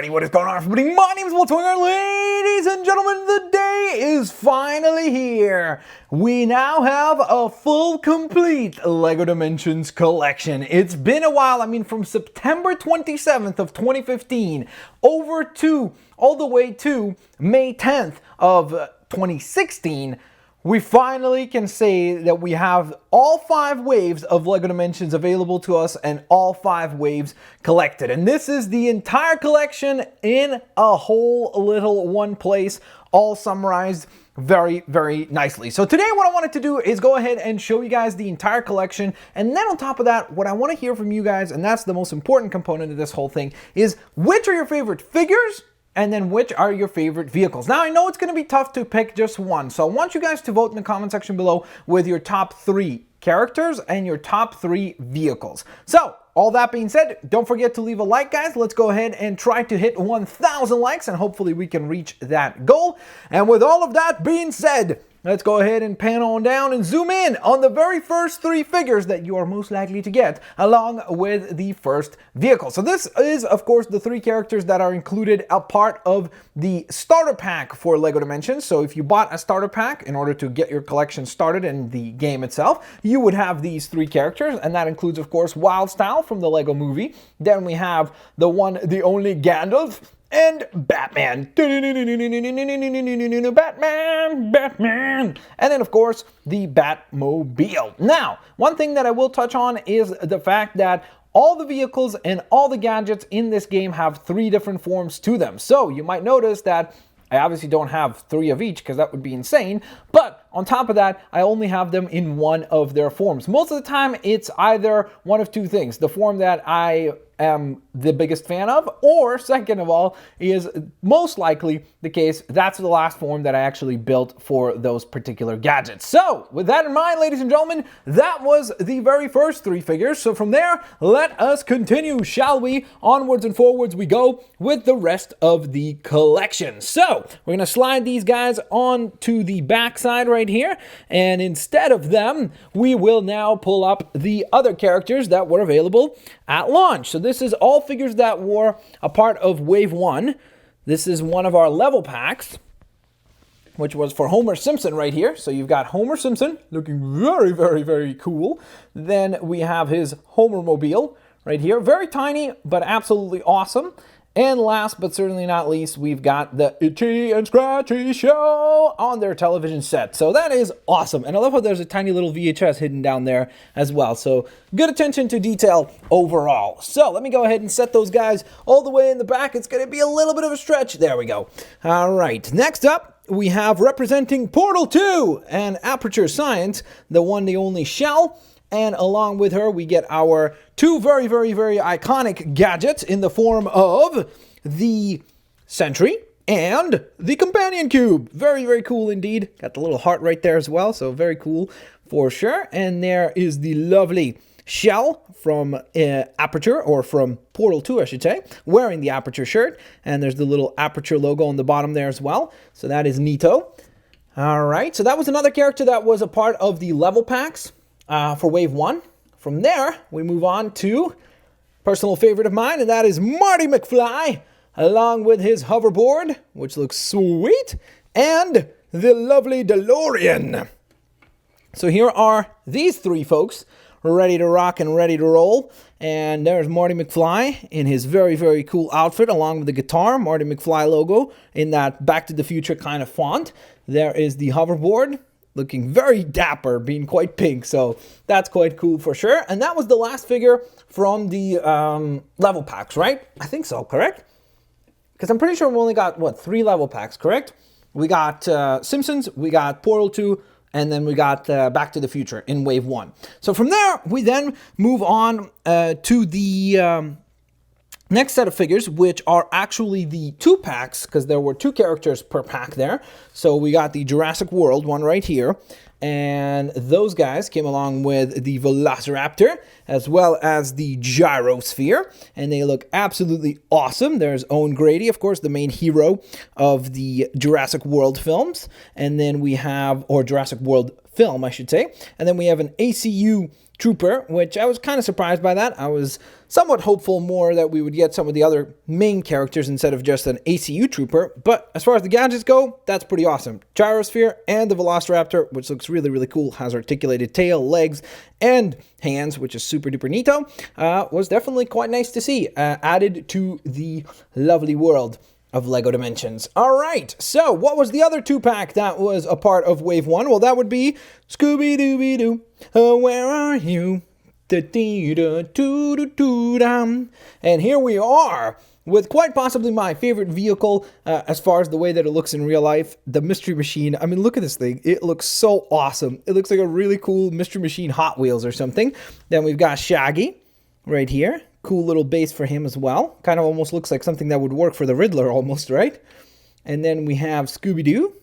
Alrighty, what is going on, everybody? My name is Blitzwinger. Ladies and gentlemen, the day is finally here. We now have a full, complete LEGO Dimensions collection. It's been a while. I mean, from September 27th of 2015 all the way to May 10th of 2016. We finally can say that we have all 5 waves of LEGO Dimensions available to us and all 5 waves collected. And this is the entire collection in a whole little one place, all summarized very, very nicely. So today what I wanted to do is go ahead and show you guys the entire collection. And then on top of that, what I want to hear from you guys, and that's the most important component of this whole thing, is which are your favorite figures? And then which are your favorite vehicles? Now, I know it's going to be tough to pick just one, so I want you guys to vote in the comment section below with your top 3 characters and your top 3 vehicles. So, all that being said, don't forget to leave a like, guys. Let's go ahead and try to hit 1,000 likes, and hopefully we can reach that goal. And with all of that being said, let's go ahead and pan on down and zoom in on the very first 3 figures that you are most likely to get, along with the first vehicle. So this is, of course, the 3 characters that are included a part of the starter pack for LEGO Dimensions. So if you bought a starter pack in order to get your collection started in the game itself, you would have these 3 characters, and that includes, of course, Wild Style from the LEGO movie. Then we have the one, the only Gandalf, and Batman. Batman. And then, of course, the Batmobile. Now, one thing that I will touch on is the fact that all the vehicles and all the gadgets in this game have 3 different forms to them. So you might notice that I obviously don't have 3 of each because that would be insane. But on top of that, I only have them in one of their forms. Most of the time, it's either one of 2 things. The form that I am the biggest fan of, or second of all, is most likely the case, that's the last form that I actually built for those particular gadgets. So, with that in mind, ladies and gentlemen, that was the very first 3 figures. So from there, let us continue, shall we? Onwards and forwards we go with the rest of the collection. So, we're gonna slide these guys on to the back side right here, and instead of them, we will now pull up the other characters that were available at launch. So this is all figures that were a part of Wave 1. This is one of our level packs, which was for Homer Simpson right here. So you've got Homer Simpson looking very, very, very cool. Then we have his Homermobile right here. Very tiny, but absolutely awesome. And last but certainly not least, we've got the Itchy and Scratchy Show on their television set. So that is awesome. And I love how there's a tiny little VHS hidden down there as well. So good attention to detail overall. So let me go ahead and set those guys all the way in the back. It's going to be a little bit of a stretch. There we go. All right. Next up, we have representing Portal 2 and Aperture Science, the one, the only Shell. And along with her, we get our 2 very, very, very iconic gadgets in the form of the Sentry and the Companion Cube. Very, very cool indeed. Got the little heart right there as well, so very cool for sure. And there is the lovely Shell from Aperture, or from Portal 2, I should say, wearing the Aperture shirt. And there's the little Aperture logo on the bottom there as well. So that is neato. All right, so that was another character that was a part of the level packs for Wave 1. From there, we move on to personal favorite of mine, and that is Marty McFly, along with his hoverboard, which looks sweet, and the lovely DeLorean. So here are these 3 folks, ready to rock and ready to roll. And there's Marty McFly in his very, very cool outfit, along with the guitar, Marty McFly logo in that Back to the Future kind of font. There is the hoverboard, looking very dapper, being quite pink, so that's quite cool for sure. And that was the last figure from the level packs, right? I think so, correct? Because I'm pretty sure we only got, 3 level packs, correct? We got Simpsons, we got Portal 2, and then we got Back to the Future in Wave 1. So from there, we then move on to the next set of figures, which are actually the 2 packs, because there were 2 characters per pack there. So we got the Jurassic World one right here, and those guys came along with the Velociraptor, as well as the Gyrosphere, and they look absolutely awesome. There's Owen Grady, of course, the main hero of the Jurassic World films, and then we have, or Jurassic World film, I should say, and then we have an ACU trooper, which I was kind of surprised by that. I was somewhat hopeful more that we would get some of the other main characters instead of just an ACU trooper. But as far as the gadgets go, that's pretty awesome. Gyrosphere and the Velociraptor, which looks really, really cool, has articulated tail, legs, and hands, which is super duper neato, was definitely quite nice to see, added to the lovely world of LEGO Dimensions. All right, so what was the other 2-pack that was a part of Wave 1? Well, that would be Scooby-Doo, where are you? And here we are with quite possibly my favorite vehicle as far as the way that it looks in real life, the Mystery Machine. I mean, look at this thing. It looks so awesome. It looks like a really cool Mystery Machine Hot Wheels or something. Then we've got Shaggy right here. Cool little base for him as well. Kind of almost looks like something that would work for the Riddler almost, right? And then we have Scooby-Doo.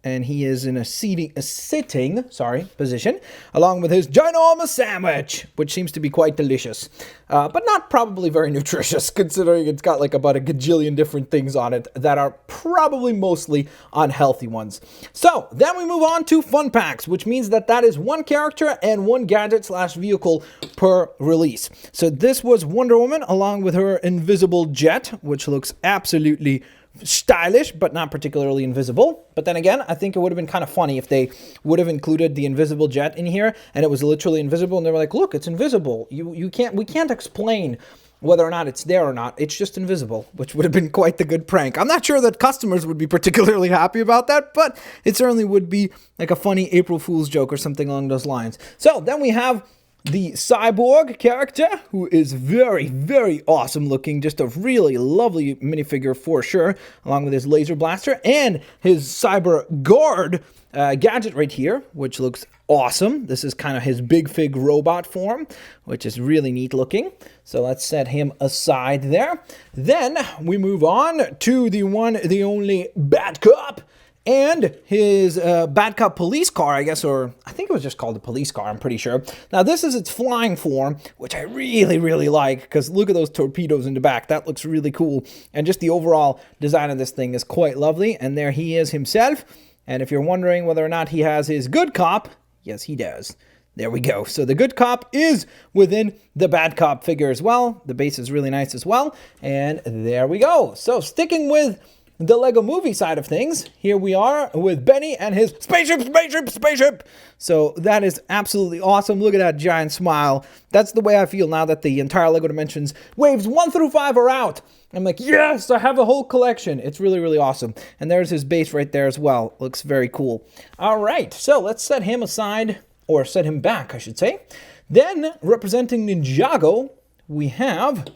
And he is in a sitting position, along with his ginormous sandwich, which seems to be quite delicious, but not probably very nutritious, considering it's got like about a gajillion different things on it that are probably mostly unhealthy ones. So then we move on to fun packs, which means that is one character and one gadget / vehicle per release. So this was Wonder Woman, along with her invisible jet, which looks absolutely stylish, but not particularly invisible. But then again, I think it would have been kind of funny if they would have included the invisible jet in here and it was literally invisible and they were like, look, it's invisible. We can't explain whether or not it's there or not. It's just invisible, which would have been quite the good prank. I'm not sure that customers would be particularly happy about that, but it certainly would be like a funny April Fool's joke or something along those lines. So then we have the Cyborg character, who is very, very awesome looking. Just a really lovely minifigure for sure, along with his laser blaster and his Cyber Guard gadget right here, which looks awesome. This is kind of his Big Fig robot form, which is really neat looking. So let's set him aside there. Then we move on to the one, the only Bat Cop. And his Bad Cop police car, I guess, or I think it was just called the police car, I'm pretty sure. Now, this is its flying form, which I really, really like, because look at those torpedoes in the back. That looks really cool. And just the overall design of this thing is quite lovely. And there he is himself. And if you're wondering whether or not he has his good cop, yes, he does. There we go. So the good cop is within the bad cop figure as well. The base is really nice as well. And there we go. So sticking with the Lego movie side of things, here we are with Benny and his spaceship. So that is absolutely awesome. Look at that giant smile. That's the way I feel now that the entire Lego Dimensions waves 1 through 5 are out. I'm like, yes, I have a whole collection. It's really, really awesome. And there's his base right there as well. Looks very cool. All right, so let's set him aside, or set him back, I should say. Then, representing Ninjago, we have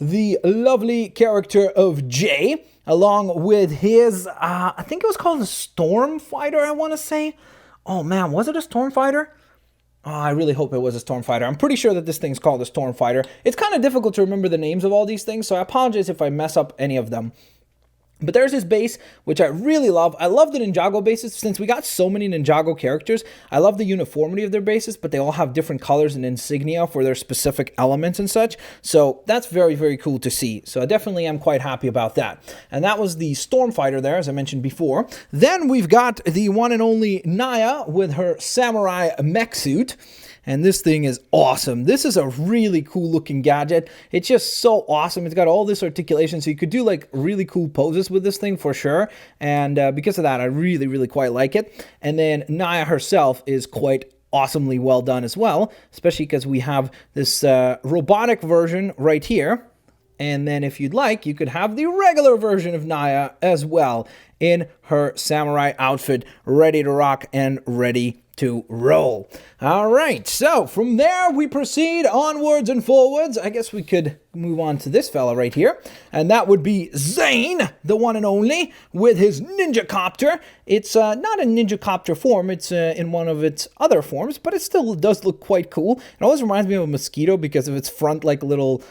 the lovely character of Jay, along with his, I think it was called a Stormfighter, I want to say. Oh man, was it a Stormfighter? Oh, I really hope it was a Stormfighter. I'm pretty sure that this thing's called a Stormfighter. It's kind of difficult to remember the names of all these things, so I apologize if I mess up any of them. But there's his base, which I really love. I love the Ninjago bases. Since we got so many Ninjago characters, I love the uniformity of their bases, but they all have different colors and insignia for their specific elements and such. So that's very, very cool to see. So I definitely am quite happy about that. And that was the Stormfighter there, as I mentioned before. Then we've got the one and only Naya with her samurai mech suit. And this thing is awesome. This is a really cool looking gadget. It's just so awesome. It's got all this articulation, so you could do like really cool poses with this thing for sure. And because of that, I really, really quite like it. And then Naya herself is quite awesomely well done as well, especially because we have this robotic version right here. And then if you'd like, you could have the regular version of Naya as well in her samurai outfit, ready to rock and ready to roll. All right, so from there we proceed onwards and forwards. I guess we could move on to this fella right here, and that would be Zayn, the one and only, with his ninja copter. It's not a ninja copter form, it's in one of its other forms, but it still does look quite cool. It always reminds me of a mosquito because of its front like little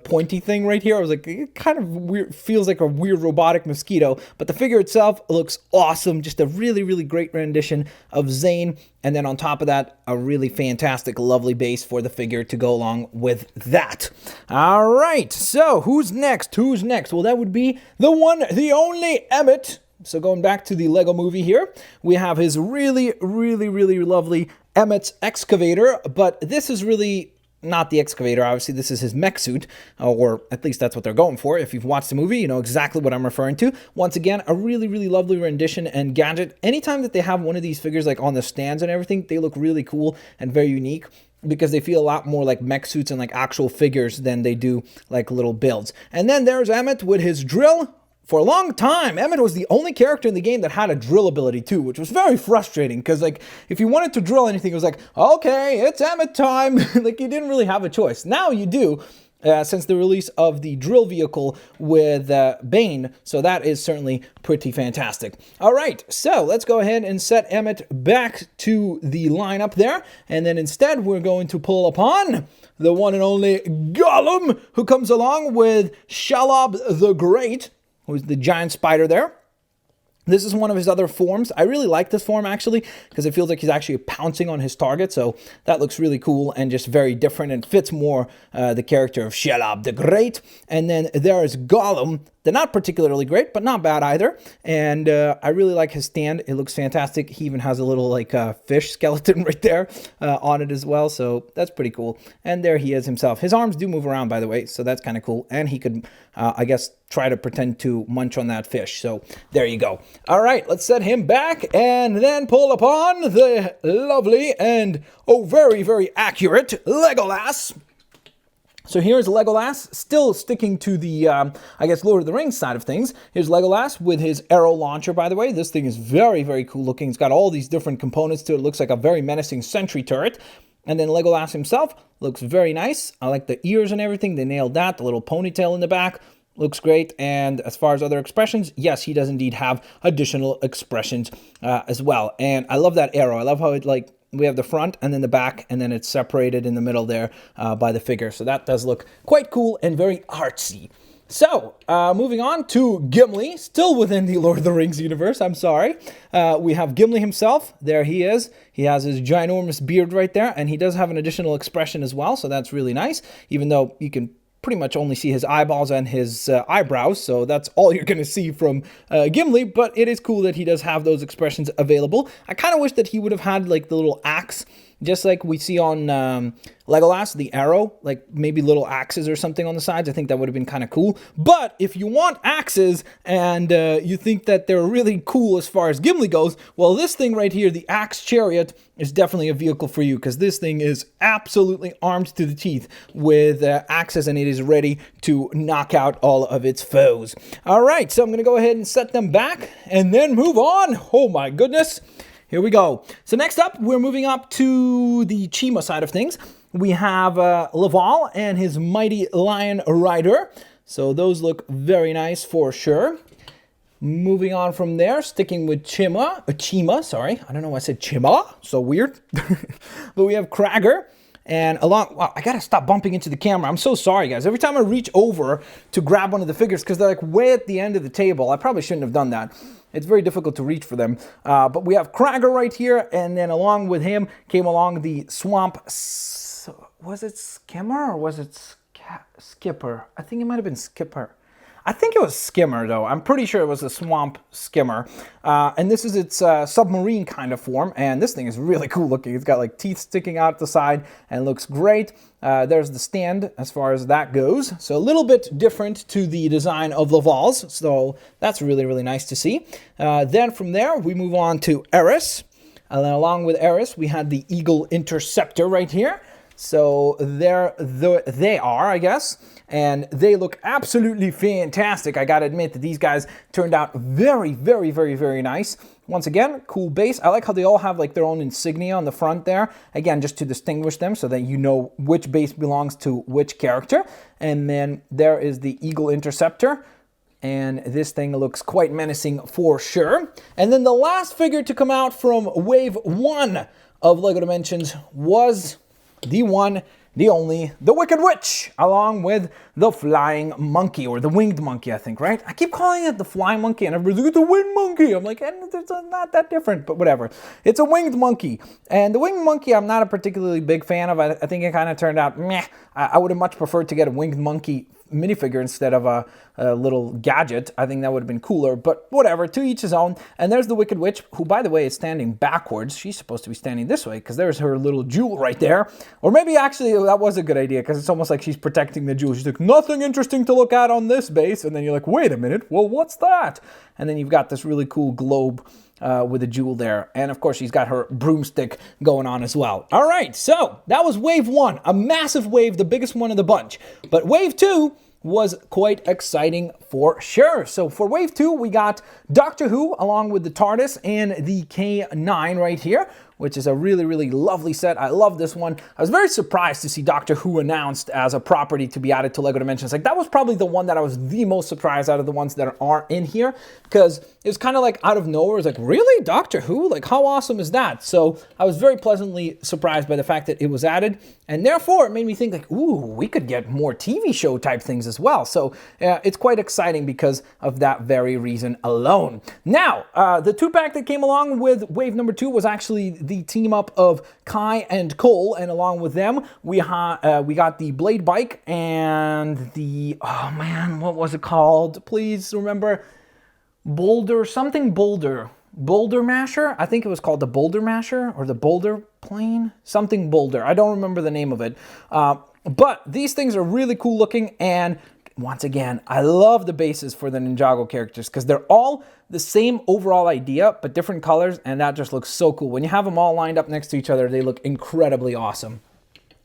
pointy thing right here. I was like, it kind of weird, feels like a weird robotic mosquito, but the figure itself looks awesome. Just a really, really great rendition of Zayn, and then on top of that, a really fantastic, lovely base for the figure to go along with that. All right, so who's next? Well, that would be the one, the only Emmet. So going back to the Lego movie here, we have his really, really, really lovely Emmet's excavator, but this is really not the excavator. Obviously, this is his mech suit, or at least that's what they're going for. If you've watched the movie, you know exactly what I'm referring to. Once again, a really, really lovely rendition and gadget. Anytime that they have one of these figures like on the stands and everything, they look really cool and very unique, because they feel a lot more like mech suits and like actual figures than they do like little builds. And then there's Emmet with his drill. For a long time, Emmet was the only character in the game that had a drill ability too, which was very frustrating, because like if you wanted to drill anything, it was like, okay, it's Emmet time. Like you didn't really have a choice. Now you do. Since the release of the drill vehicle with Bane, so that is certainly pretty fantastic. All right, so let's go ahead and set Emmet back to the lineup there, and then instead we're going to pull upon the one and only Gollum, who comes along with Shelob the Great, who's the giant spider there. This is one of his other forms. I really like this form, actually, because it feels like he's actually pouncing on his target, so that looks really cool and just very different and fits more the character of Shelob the Great. And then there is Gollum. They're not particularly great, but not bad either. And I really like his stand. It looks fantastic. He even has a little like fish skeleton right there on it as well. So that's pretty cool. And there he is himself. His arms do move around, by the way. So that's kind of cool. And he could, I guess, try to pretend to munch on that fish. So there you go. All right, let's set him back and then pull upon the lovely and, very, very accurate Legolas. So here's Legolas, still sticking to the, I guess, Lord of the Rings side of things. Here's Legolas with his arrow launcher, by the way. This thing is very, very cool looking. It's got all these different components to it. It looks like a very menacing sentry turret. And then Legolas himself looks very nice. I like the ears and everything. They nailed that. The little ponytail in the back looks great. And as far as other expressions, yes, he does indeed have additional expressions as well. And I love that arrow. I love how it like, we have the front and then the back, and then it's separated in the middle there by the figure. So that does look quite cool and very artsy. So, moving on to Gimli, still within the Lord of the Rings universe, I'm sorry. We have Gimli himself. There he is. He has his ginormous beard right there, and he does have an additional expression as well, so that's really nice, even though you can pretty much only see his eyeballs and his eyebrows, so that's all you're going to see from Gimli, but it is cool that he does have those expressions available. I kind of wish that he would have had like the little axe, just like we see on Legolas, the arrow, like maybe little axes or something on the sides. I think that would have been kind of cool. But if you want axes and you think that they're really cool as far as Gimli goes, well, this thing right here, the Axe Chariot, is definitely a vehicle for you, because this thing is absolutely armed to the teeth with axes, and it is ready to knock out all of its foes. All right, so I'm going to go ahead and set them back and then move on. Oh my goodness. Here we go. So next up, we're moving up to the Chima side of things. We have Laval and his mighty lion rider. So those look very nice for sure. Moving on from there, sticking with Chima, sorry. I don't know why I said Chima, so weird. But we have Krager. And wow, I gotta stop bumping into the camera. I'm so sorry, guys. Every time I reach over to grab one of the figures, because they're like way at the end of the table, I probably shouldn't have done that. It's very difficult to reach for them. But we have Krager right here, and then along with him came along the swamp. Was it Skimmer or was it Skipper? I think it might have been Skipper. I think it was Skimmer, though. I'm pretty sure it was a swamp skimmer. And this is its submarine kind of form. And this thing is really cool looking. It's got like teeth sticking out the side and looks great. There's the stand as far as that goes. So a little bit different to the design of Laval's. So that's really, really nice to see. Then from there, we move on to Eris. And then along with Eris, we had the Eagle Interceptor right here. So there they are, I guess, and they look absolutely fantastic. I gotta admit that these guys turned out very, very, very, very nice. Once again, cool base. I like how they all have like their own insignia on the front there. Again, just to distinguish them so that you know which base belongs to which character. And then there is the Eagle Interceptor. And this thing looks quite menacing for sure. And then the last figure to come out from Wave 1 of LEGO Dimensions was the one, the only, the Wicked Witch, along with the Flying Monkey, or the Winged Monkey, I think, right? I keep calling it the Flying Monkey, and everybody's like, it's a Winged Monkey. I'm like, it's not that different, but whatever. It's a Winged Monkey. And the Winged Monkey, I'm not a particularly big fan of. I think it kind of turned out meh. I would have much preferred to get a Winged Monkey minifigure instead of a little gadget. I think that would have been cooler, but whatever, to each his own. And there's the Wicked Witch, who, by the way, is standing backwards. She's supposed to be standing this way because there's her little jewel right there. Or maybe actually that was a good idea because it's almost like she's protecting the jewel. She's like, nothing interesting to look at on this base. And then you're like, wait a minute, well, what's that? And then you've got this really cool globe with a jewel there. And of course, she's got her broomstick going on as well. All right, so that was wave 1, a massive wave, the biggest one of the bunch. But wave 2 was quite exciting for sure. So for wave 2, we got Doctor Who along with the TARDIS and the K9 right here, which is a really, really lovely set. I love this one. I was very surprised to see Doctor Who announced as a property to be added to LEGO Dimensions. Like, that was probably the one that I was the most surprised out of the ones that are in here, because it was kind of like out of nowhere. It was like, really? Doctor Who? Like, how awesome is that? So I was very pleasantly surprised by the fact that it was added, and therefore it made me think like, ooh, we could get more TV show type things as well. So it's quite exciting because of that very reason alone. Now, the 2-pack that came along with wave number 2 was actually the team up of Kai and Cole, and along with them we got the Blade Bike and the, oh man, what was it called? Please remember. Boulder Masher? I think it was called the Boulder Masher or the Boulder Plane, something Boulder. I don't remember the name of it. But these things are really cool looking, and once again, I love the bases for the Ninjago characters because they're all the same overall idea, but different colors, and that just looks so cool. When you have them all lined up next to each other, they look incredibly awesome.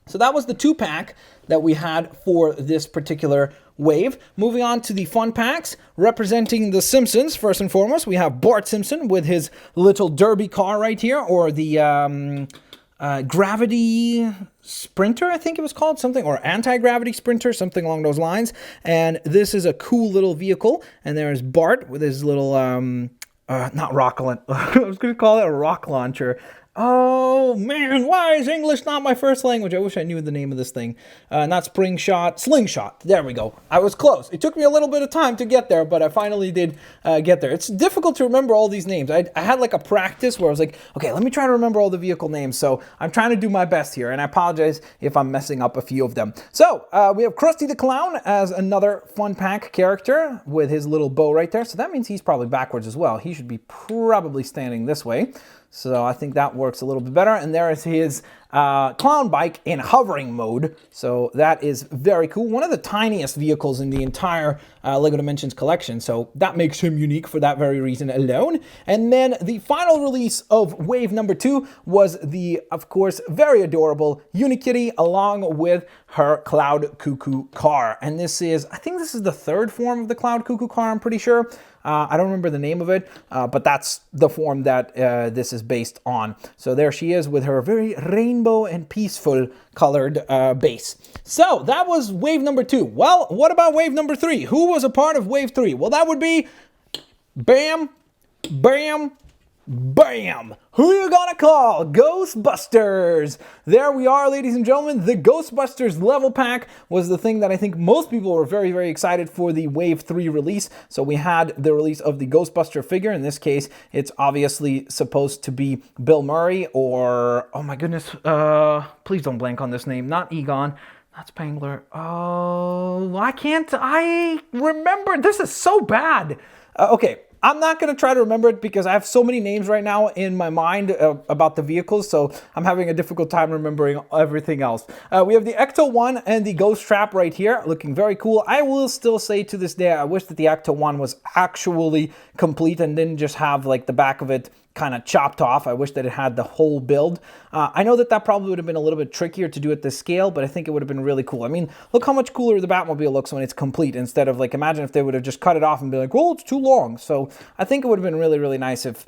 So that was the 2-pack that we had for this particular wave. Moving on to the fun packs, representing the Simpsons, first and foremost, we have Bart Simpson with his little derby car right here, or the gravity sprinter, I think it was called, something, or anti-gravity sprinter, something along those lines. And this is a cool little vehicle. And there's Bart with his little, not rocket, I was going to call it a rock launcher. Oh man, why is English not my first language? I wish I knew the name of this thing. Not slingshot. There we go. I was close. It took me a little bit of time to get there, but I finally did get there. It's difficult to remember all these names. I had like a practice where I was like, okay, let me try to remember all the vehicle names. So I'm trying to do my best here, and I apologize if I'm messing up a few of them. So we have Krusty the Klown as another fun pack character with his little bow right there. So that means he's probably backwards as well. He should be probably standing this way. So I think that works a little bit better. And there is his clown bike in hovering mode. So that is very cool. One of the tiniest vehicles in the entire LEGO Dimensions collection. So that makes him unique for that very reason alone. And then the final release of wave number 2 was the, of course, very adorable Unikitty along with her Cloud Cuckoo car. And this is, I think this is the 3rd form of the Cloud Cuckoo car, I'm pretty sure. I don't remember the name of it, but that's the form that this is based on. So there she is with her very rainbow and peaceful colored base. So that was wave number 2. Well, what about wave number 3? Who was a part of wave 3? Well, that would be bam, bam, bam. Who you gonna call? Ghostbusters. There we are, ladies and gentlemen. The Ghostbusters level pack was the thing that I think most people were very, very excited for the Wave 3 release. So we had the release of the Ghostbuster figure. In this case, it's obviously supposed to be Bill Murray or, oh my goodness, please don't blank on this name. Not Egon. Not Spangler. Oh, I remember. This is so bad. Okay. I'm not going to try to remember it because I have so many names right now in my mind about the vehicles, so I'm having a difficult time remembering everything else. We have the Ecto 1 and the Ghost Trap right here, looking very cool. I will still say to this day, I wish that the Ecto 1 was actually complete and didn't just have like the back of it kind of chopped off. I wish that it had the whole build. I know that probably would have been a little bit trickier to do at this scale, but I think it would have been really cool. I mean, look how much cooler the Batmobile looks when it's complete instead of like, imagine if they would have just cut it off and be like, well, it's too long. So I think it would have been really, really nice if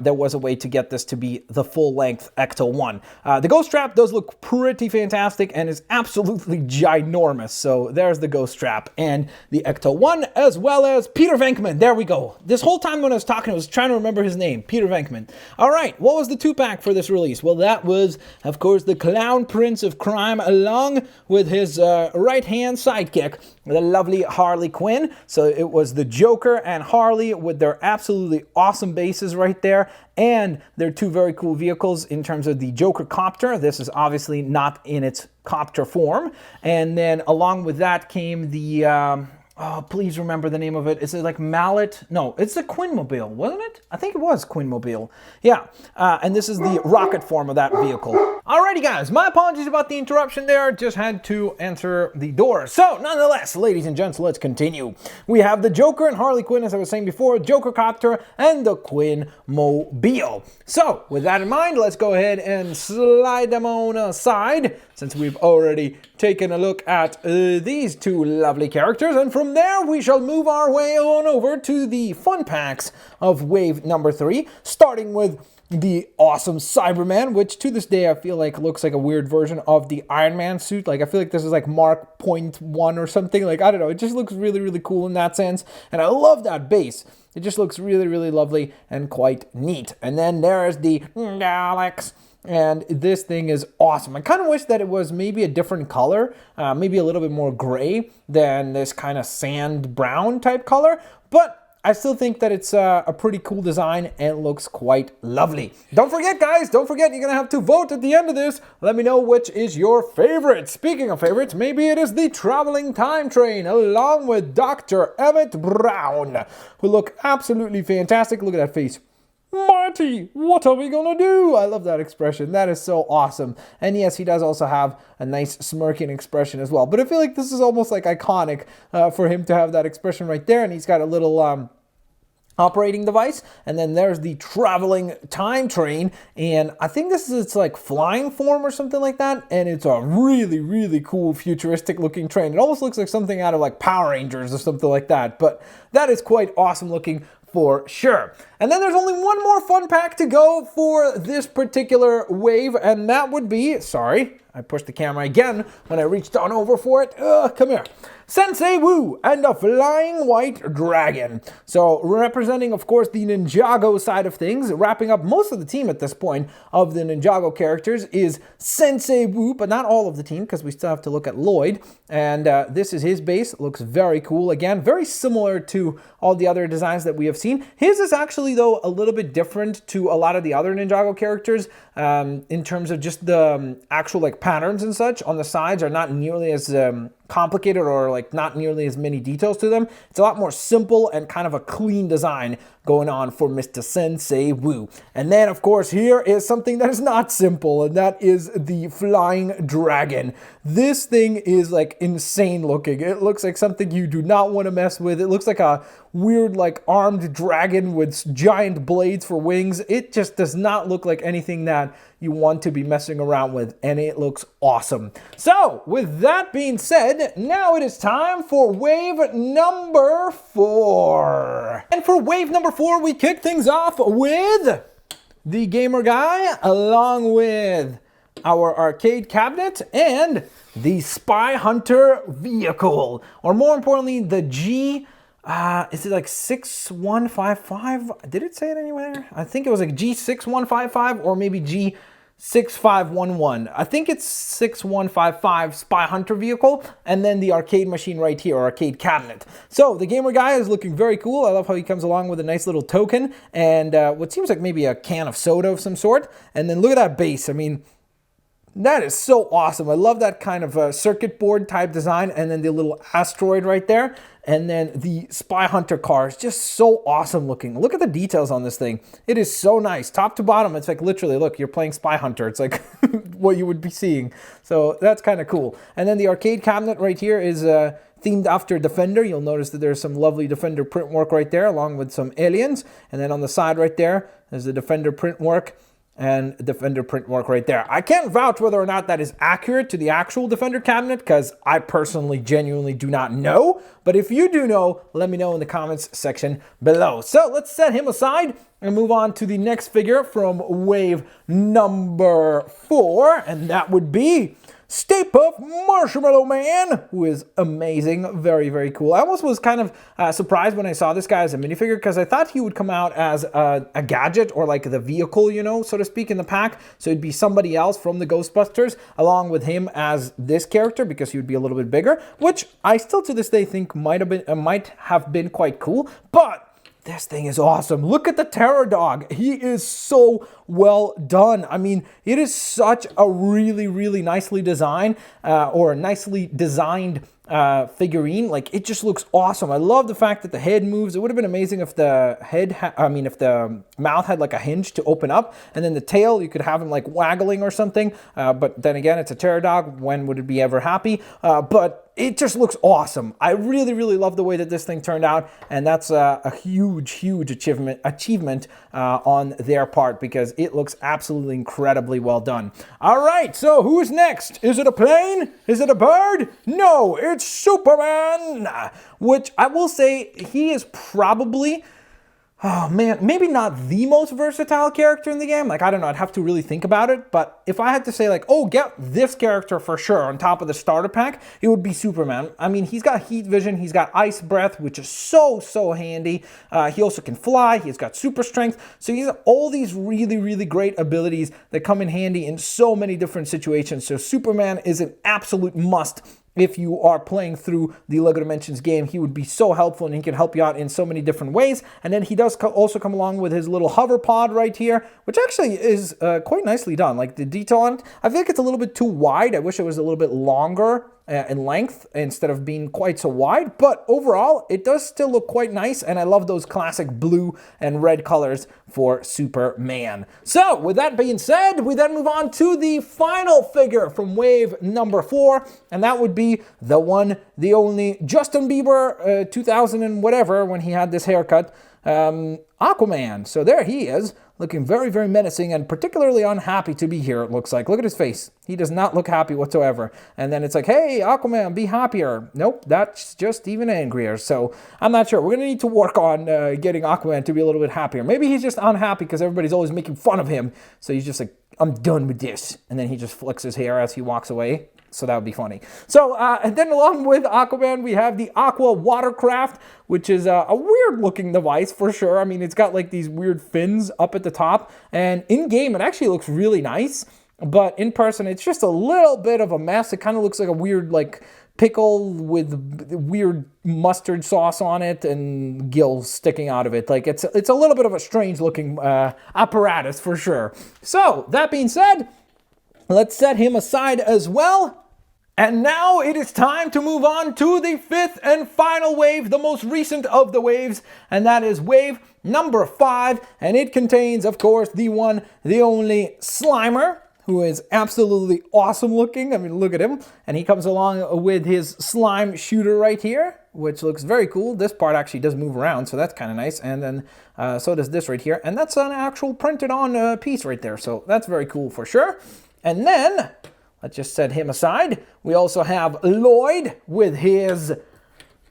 there was a way to get this to be the full-length Ecto 1. The Ghost Trap does look pretty fantastic and is absolutely ginormous. So there's the Ghost Trap and the Ecto 1, as well as Peter Venkman. There we go. This whole time when I was talking, I was trying to remember his name, Peter Venkman. All right, what was the 2-pack for this release? Well, that was, of course, the Clown Prince of Crime, along with his right-hand sidekick, the lovely Harley Quinn. So it was the Joker and Harley with their absolutely awesome bases right there, and they're two very cool vehicles in terms of the Joker Copter. This is obviously not in its copter form. And then along with that came the, oh, please remember the name of it. Is it like Mallet? No, it's the Quinmobile, wasn't it? I think it was Quinmobile. Yeah, and this is the rocket form of that vehicle. Alrighty guys, my apologies about the interruption there. Just had to answer the door. So nonetheless, ladies and gents, let's continue. We have the Joker and Harley Quinn, as I was saying before, Joker Copter, and the Quinmobile. So with that in mind, let's go ahead and slide them on aside, since we've already taken a look at these two lovely characters. And from there, we shall move our way on over to the fun packs of wave number 3, starting with the awesome Cyberman, which to this day I feel like looks like a weird version of the Iron Man suit. Like I feel like this is like Mark .1 or something. Like I don't know, it just looks really, really cool in that sense. And I love that base. It just looks really, really lovely and quite neat. And then there's the Alex. And this thing is awesome. I kind of wish that it was maybe a different color, maybe a little bit more gray than this kind of sand brown type color, but I still think that it's a pretty cool design and looks quite lovely. Don't forget, guys, don't forget, you're going to have to vote at the end of this. Let me know which is your favorite. Speaking of favorites, maybe it is the Traveling Time Train along with Dr. Emmett Brown, who look absolutely fantastic. Look at that face. Marty, what are we gonna do? I love that expression. That is so awesome. And yes, he does also have a nice smirking expression as well. But I feel like this is almost like iconic for him to have that expression right there. And he's got a little operating device. And then there's the Traveling Time Train. And I think this is its like flying form or something like that. And it's a really, really cool futuristic looking train. It almost looks like something out of like Power Rangers or something like that. But that is quite awesome looking for sure. And then there's only one more fun pack to go for this particular wave, and that would be, sorry, I pushed the camera again when I reached on over for it. Come here. Sensei Wu and the Flying White Dragon. So representing, of course, the Ninjago side of things, wrapping up most of the team at this point of the Ninjago characters is Sensei Wu, but not all of the team because we still have to look at Lloyd. And this is his base. It looks very cool. Again, very similar to all the other designs that we have seen. His is actually, though, a little bit different to a lot of the other Ninjago characters in terms of just the actual like patterns and such. On the sides are not nearly as complicated or like not nearly as many details to them. It's a lot more simple and kind of a clean design going on for Mr. Sensei Wu. And then of course here is something that is not simple, and that is the Flying Dragon. This thing is like insane looking. It looks like something you do not want to mess with. It looks like a weird like armed dragon with giant blades for wings. It just does not look like anything that you want to be messing around with, and it looks awesome. So with that being said, now it is time for wave number 4. And for wave number 4, we kick things off with the Gamer Guy along with our arcade cabinet and the Spy Hunter vehicle, or more importantly the G is it like 6155? Did it say it anywhere? I think it was like G6155 or maybe G6511. I think it's 6155 Spy Hunter vehicle, and then the arcade machine right here, or arcade cabinet. So the Gamer Guy is looking very cool. I love how he comes along with a nice little token and what seems like maybe a can of soda of some sort. And then look at that base. I mean, that is so awesome. I love that kind of circuit board type design, and then the little asteroid right there. And then the Spy Hunter car is just so awesome looking. Look at the details on this thing. It is so nice. Top to bottom, it's like literally, look, you're playing Spy Hunter. It's like what you would be seeing. So that's kind of cool. And then the arcade cabinet right here is themed after Defender. You'll notice that there's some lovely Defender print work right there, along with some aliens. And then on the side right there, there's the Defender print work and Defender print work right there. I can't vouch whether or not that is accurate to the actual Defender cabinet, because I personally genuinely do not know. But if you do know, let me know in the comments section below. So let's set him aside and move on to the next figure from wave number 4, and that would be Stay Puft Marshmallow Man, who is amazing. Very, very cool. I almost was kind of surprised when I saw this guy as a minifigure, because I thought he would come out as a gadget, or like the vehicle, you know, so to speak, in the pack. So it'd be somebody else from the Ghostbusters along with him as this character, because he would be a little bit bigger, which I still to this day think might have been quite cool. But This thing is awesome. Look at the terror dog. He is so well done. I mean, it is such a really, really nicely designed figurine. Like, it just looks awesome. I love the fact that the head moves. It would have been amazing if the if the mouth had like a hinge to open up, and then the tail, you could have him like waggling or something. But then again, it's a terror dog. When would it be ever happy? But it just looks awesome. I really, really love the way that this thing turned out, and that's a huge, huge achievement on their part, because it looks absolutely incredibly well done. All right, so who's next? Is it a plane? Is it a bird? No, it's Superman, which I will say he is probably, oh man, maybe not the most versatile character in the game. Like, I don't know, I'd have to really think about it. But if I had to say like, oh, get this character for sure on top of the starter pack, it would be Superman. I mean, he's got heat vision, he's got ice breath, which is so handy. He also can fly, he's got super strength. So he's all these really, really great abilities that come in handy in so many different situations. So Superman is an absolute must. If you are playing through the LEGO Dimensions game, he would be so helpful, and he can help you out in so many different ways. And then he does also come along with his little hover pod right here, which actually is quite nicely done. Like, the detail on it, I feel like it's a little bit too wide. I wish it was a little bit longer in length instead of being quite so wide, but overall it does still look quite nice, and I love those classic blue and red colors for Superman. So with that being said, we then move on to the final figure from wave number 4, and that would be the one, the only Justin Bieber 2000 and whatever, when he had this haircut, Aquaman. So there he is, looking very, very menacing and particularly unhappy to be here, it looks like. Look at his face. He does not look happy whatsoever. And then it's like, hey, Aquaman, be happier. Nope, that's just even angrier. So I'm not sure. We're going to need to work on getting Aquaman to be a little bit happier. Maybe he's just unhappy because everybody's always making fun of him. So he's just like, I'm done with this. And then he just flicks his hair as he walks away. So that would be funny. So, and then along with Aquaman, we have the Aqua Watercraft, which is a weird looking device for sure. I mean, it's got like these weird fins up at the top, and in game, it actually looks really nice, but in person, it's just a little bit of a mess. It kind of looks like a weird, like, pickle with weird mustard sauce on it and gills sticking out of it. Like, it's a little bit of a strange looking apparatus for sure. So, that being said, let's set him aside as well. And now it is time to move on to the 5th and final wave, the most recent of the waves, and that is wave number 5, and it contains, of course, the one, the only Slimer, who is absolutely awesome looking. I mean, look at him. And he comes along with his slime shooter right here, which looks very cool. This part actually does move around, so that's kind of nice. And then so does this right here, and that's an actual printed on piece right there, so that's very cool for sure. And then, let's just set him aside. We also have Lloyd with his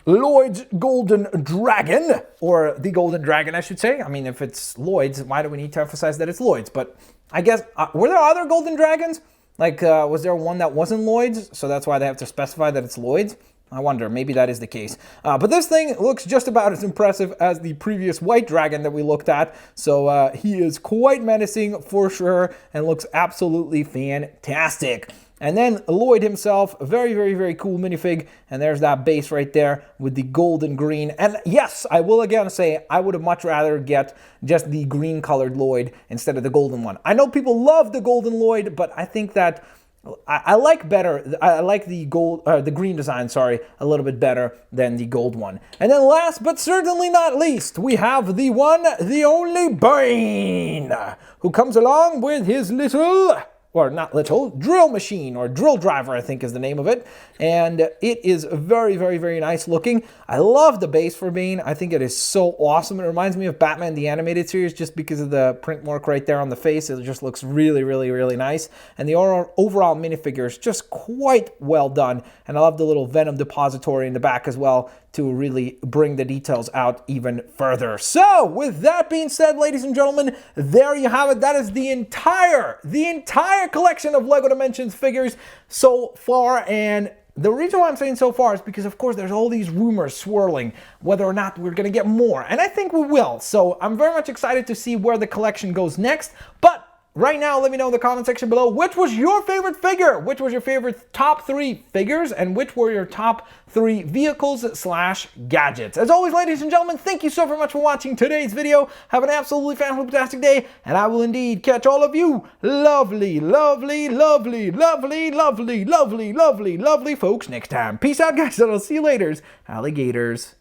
Lloyd's Golden Dragon, or the Golden Dragon, I should say. I mean, if it's Lloyd's, why do we need to emphasize that it's Lloyd's? But I guess, were there other Golden Dragons? Like, was there one that wasn't Lloyd's? So that's why they have to specify that it's Lloyd's? I wonder, maybe that is the case. But this thing looks just about as impressive as the previous white dragon that we looked at. So he is quite menacing for sure and looks absolutely fantastic. And then Lloyd himself, a very, very, very cool minifig. And there's that base right there with the golden green. And yes, I will again say, I would have much rather get just the green colored Lloyd instead of the golden one. I know people love the golden Lloyd, but I think that I like the green design, a little bit better than the gold one. And then last but certainly not least, we have the one, the only Bane, who comes along with his little, or not little, drill machine, or drill driver, I think is the name of it. And it is very, very, very nice looking. I love the base for Bane. I think it is so awesome. It reminds me of Batman the Animated Series just because of the print work right there on the face. It just looks really, really, really nice. And the overall minifigure is just quite well done. And I love the little Venom depository in the back as well to really bring the details out even further. So, with that being said, ladies and gentlemen, there you have it. That is the entire collection of LEGO Dimensions figures so far. And the reason why I'm saying so far is because, of course, there's all these rumors swirling whether or not we're going to get more. And I think we will. So, I'm very much excited to see where the collection goes next. But right now, let me know in the comment section below, which was your favorite figure? Which was your favorite top 3 figures? And which were your top 3 vehicles/gadgets? As always, ladies and gentlemen, thank you so very much for watching today's video. Have an absolutely fantastic day, and I will indeed catch all of you lovely, lovely, lovely, lovely, lovely, lovely, lovely, lovely folks next time. Peace out, guys, and I'll see you later, alligators.